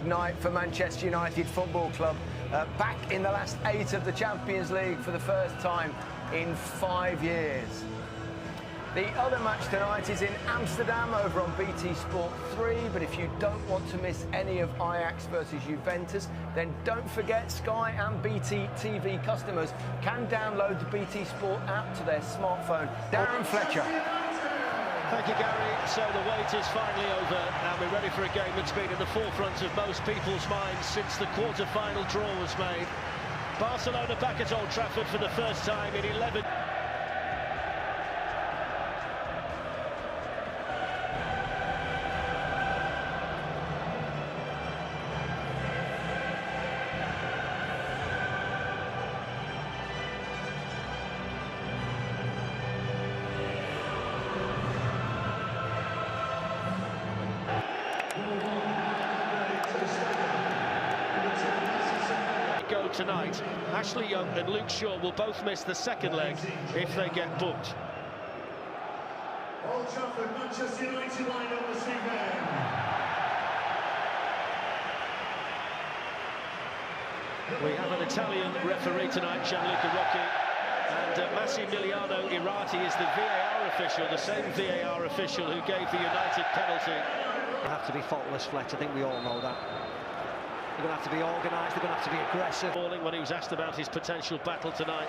big night for Manchester United Football Club. Back in the last 8 of the Champions League for the first time in 5 years. The other match tonight is in Amsterdam over on BT Sport 3, but if you don't want to miss any of Ajax versus Juventus, then don't forget Sky and BT TV customers can download the BT Sport app to their smartphone. Darren Fletcher. Thank you, Gary. So the wait is finally over, and we're ready for a game that's been in the forefront of most people's minds since the quarter-final draw was made. Barcelona back at Old Trafford for the first time in 11... go tonight. Ashley Young and Luke Shaw will both miss the second leg if they get booked. Old Trafford, Manchester United line up this evening. We have an Italian referee tonight, Gianluca Rocchi, and Massimiliano Irati is the VAR official, the same VAR official who gave the United penalty. They have to be faultless, Fletch. I think we all know that. They're going to have to be organised, they're going to have to be aggressive. When he was asked about his potential battle tonight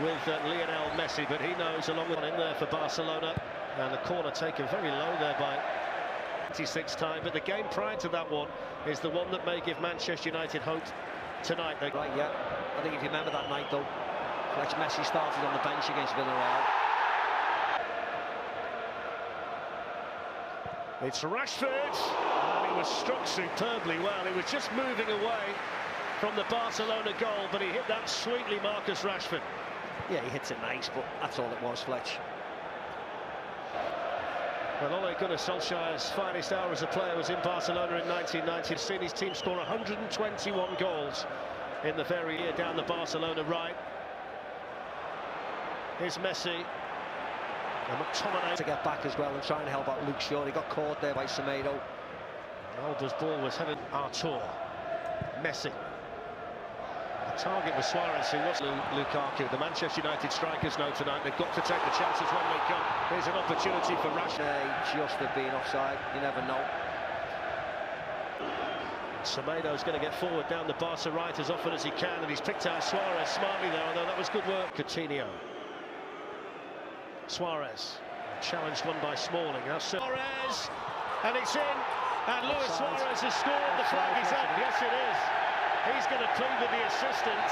with Lionel Messi, but he knows, along with one in there for Barcelona, and the corner taken very low there by 26 time. But the game prior to that one is the one that may give Manchester United hope tonight. Right, yeah. I think if you remember that night, though, Fletch, Messi started on the bench against Villarreal. It's Rashford, and he was struck superbly well. He was just moving away from the Barcelona goal, but he hit that sweetly, Marcus Rashford. Yeah, he hits it nice, but that's all it was, Fletch. Well, Ole Gunnar Solskjaer's finest hour as a player was in Barcelona in 1990. He's seen his team score 121 goals in the very year down the Barcelona right. Here's Messi. And McTominay to get back as well and try and help out Luke Shaw. He got caught there by Semedo. Alba's ball was headed Artur. Messi. The target was Suarez, who was Lukaku. The Manchester United strikers know tonight they've got to take the chances when they come. Here's an opportunity for Rashford. Just have been offside, you never know. Semedo's going to get forward down the Barca right as often as he can, and he's picked out Suarez smartly there, although that was good work. Coutinho. Suarez, challenge won by Smalling. Now Suarez, and it's in, and Luis Suarez has scored. The flag is up. Yes, it is. He's going to plead with the assistant.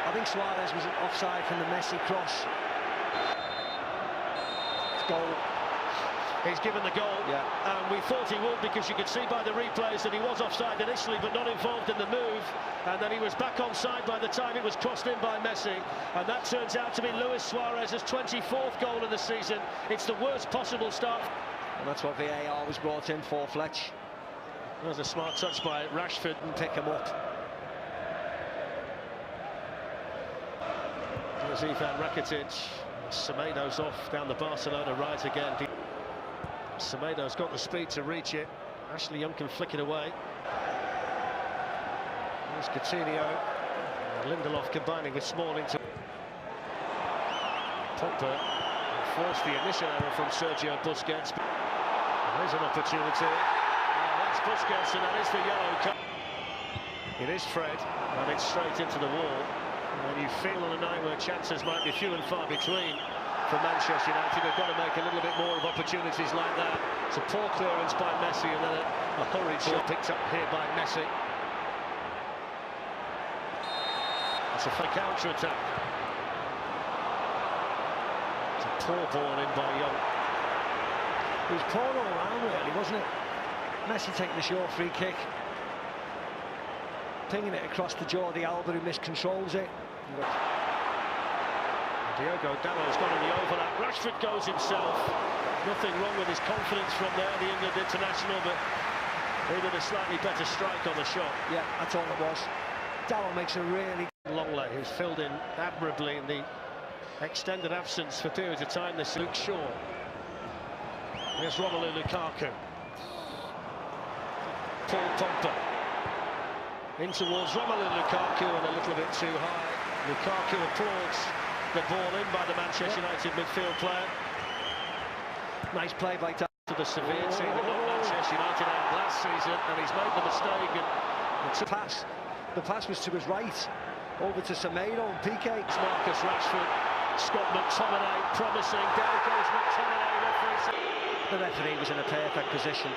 I think Suarez was offside from the Messi cross. Goal. He's given the goal, yeah. And we thought he would, because you could see by the replays that he was offside initially but not involved in the move, and then he was back onside by the time it was crossed in by Messi, and that turns out to be Luis Suarez's 24th goal of the season. It's the worst possible start. And that's what VAR was brought in for, Fletch. That was a smart touch by Rashford. And pick him up. There's Ivan Rakitic. Semedo's off down the Barcelona right again. Semedo's got the speed to reach it. Ashley Young can flick it away. There's Coutinho. Lindelof combining with Smalling to... Pogba forced the initial error from Sergio Busquets. There's an opportunity. That's Busquets, and that is the yellow card. It is Fred, and it's straight into the wall. And you feel on a night where chances might be few and far between for Manchester United, they've got to make a little bit more of opportunities like that. It's a poor clearance by Messi, and then a hurried shot picked up here by Messi. It's a fake counter-attack. It's a poor ball in by Young. It was poor all round, really, wasn't it? Messi taking the short free kick, pinging it across to Jordi Alba, who miscontrols it. Diogo Dalot's gone in the overlap. Rashford goes himself. Nothing wrong with his confidence from there, the England international, but he did a slightly better strike on the shot. Yeah, that's all it was. Dalot makes a really... Longley, who's filled in admirably in the extended absence for periods of time. This Luke Shaw. Here's Romelu Lukaku. Paul Pogba. In towards Romelu Lukaku and a little bit too high. Lukaku applauds the ball in by the Manchester United midfield player. Nice play by Dalot. To the severe team that knocked Manchester United out last season, and he's made the mistake. And The pass was to his right, over to Semedo and Piqué. It's Marcus Rashford, Scott McTominay promising. Down goes McTominay. The referee was in a perfect position.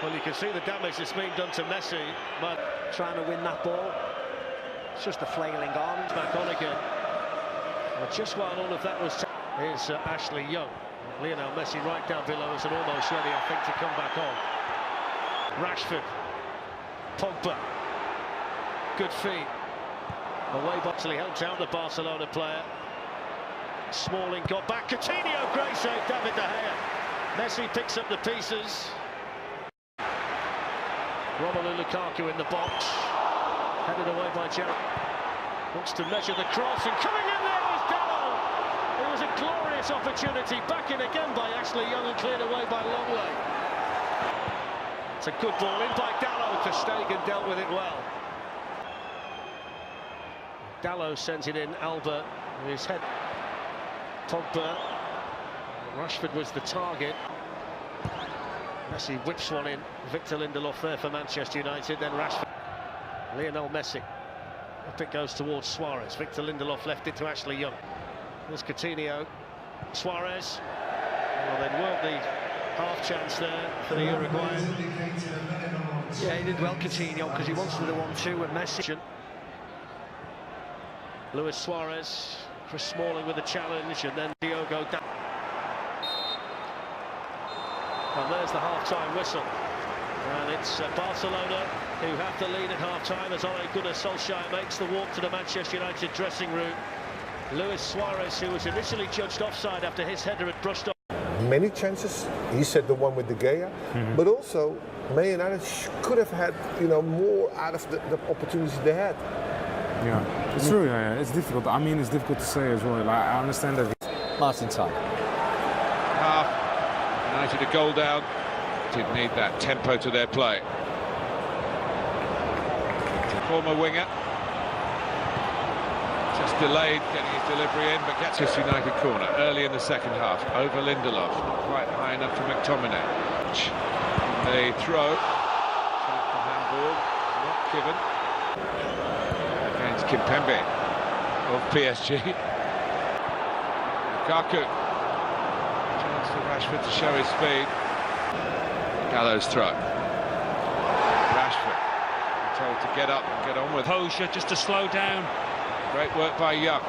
Well, you can see the damage that's been done to Messi. But trying to win that ball. It's just a flailing arm. Back on again. Well, just while all of that was... Here's Ashley Young. Lionel Messi right down below us and almost ready, I think, to come back on. Rashford. Pogba. Good feet. Away Boxley helps out the Barcelona player. Smalling got back. Coutinho, great save, David De Gea. Messi picks up the pieces. Romelu Lukaku in the box. Headed away by Gerrard. Wants to measure the cross, and coming in there was Dalot. It was a glorious opportunity. Back in again by Ashley Young and cleared away by Longley. It's a good ball in by Dalot. Ter Stegen dealt with it well. Dalot sends it in. Albert with his head. Pogba. Rashford was the target. Messi whips one in. Victor Lindelof there for Manchester United. Then Rashford. Lionel Messi. Up it goes towards Suarez. Victor Lindelof left it to Ashley Young. There's Coutinho. Suarez. Well, they'd worked the half chance there for the Uruguayan. Yeah, he did well, Coutinho, because he wants to do 1-2 with Messi. Luis Suarez. Chris Smalling with a challenge, and then Diogo. And there's the half-time whistle. And it's Barcelona who have the lead at half-time as Ole Gunnar Solskjaer makes the walk to the Manchester United dressing room. Luis Suarez, who was initially judged offside after his header had brushed off. Many chances. He said the one with De Gea, but also Man United could have had, more out of the opportunities they had. Yeah, it's true. Yeah, it's difficult. I mean, it's difficult to say as well. I understand that. Martin Tyler. United a goal down. Did need that tempo to their play. Former winger. Just delayed getting his delivery in, but gets his United corner early in the second half. Over Lindelof, not quite high enough for McTominay. They throw. The handball, not given. Against Kimpembe of PSG. Lukaku. Chance for Rashford to show his speed. Gallows throw. Rashford told to get up and get on with Hosha just to slow down. Great work by Young.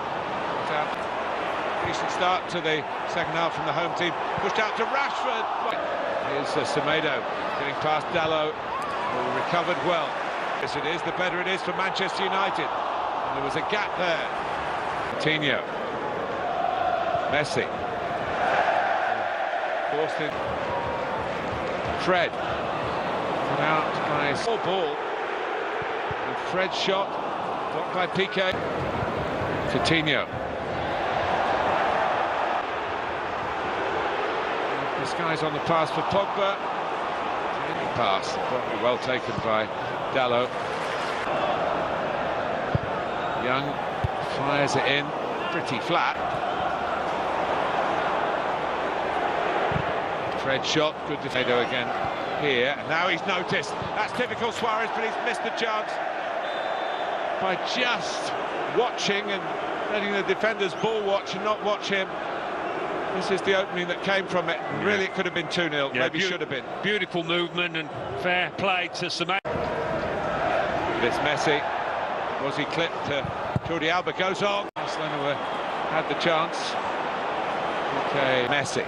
Decent start to the second half from the home team. Pushed out to Rashford. Here's Semedo getting past Dalot, who recovered well. Yes, it is. The better it is for Manchester United. And there was a gap there. Coutinho. Messi. Forced in. Fred. Come out by a ball. And Fred's shot. Blocked by Piqué. Coutinho. Disguise on the pass for Pogba. Pass. Probably well taken by Dalot. Young fires it in. Pretty flat. Fred shot. Good defense again here. And now he's noticed. That's typical Suarez, but he's missed the chance by just watching and letting the defenders ball watch and not watch him. This is the opening that came from it. Really, it could have been 2-0. Maybe should have been. Beautiful movement and fair play to Semedo. It's Messi. Was he clipped? Jordi Alba goes on. Barcelona had the chance. Okay, Messi.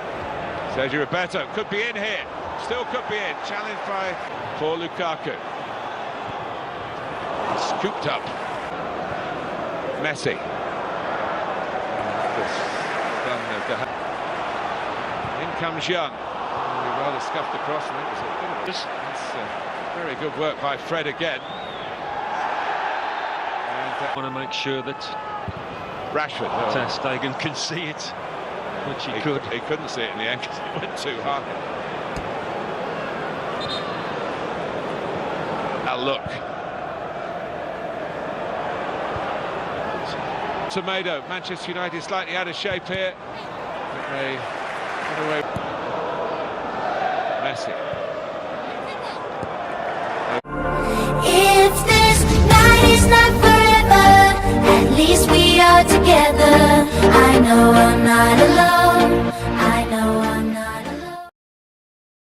Sergio Roberto could be in here. Still could be in. Challenged by for Lukaku. Scooped up. Messi. In comes Young. He rather scuffed across. I think it was a bit of a very good work by Fred again. And Want to make sure that Rashford. Ter Stegen can see it, which he could. He couldn't see it in the end because it went too high. Well, look. Tomato, Manchester United slightly out of shape here. They get away. Messi. If this night is not forever, at least we are together. I know I'm not alone.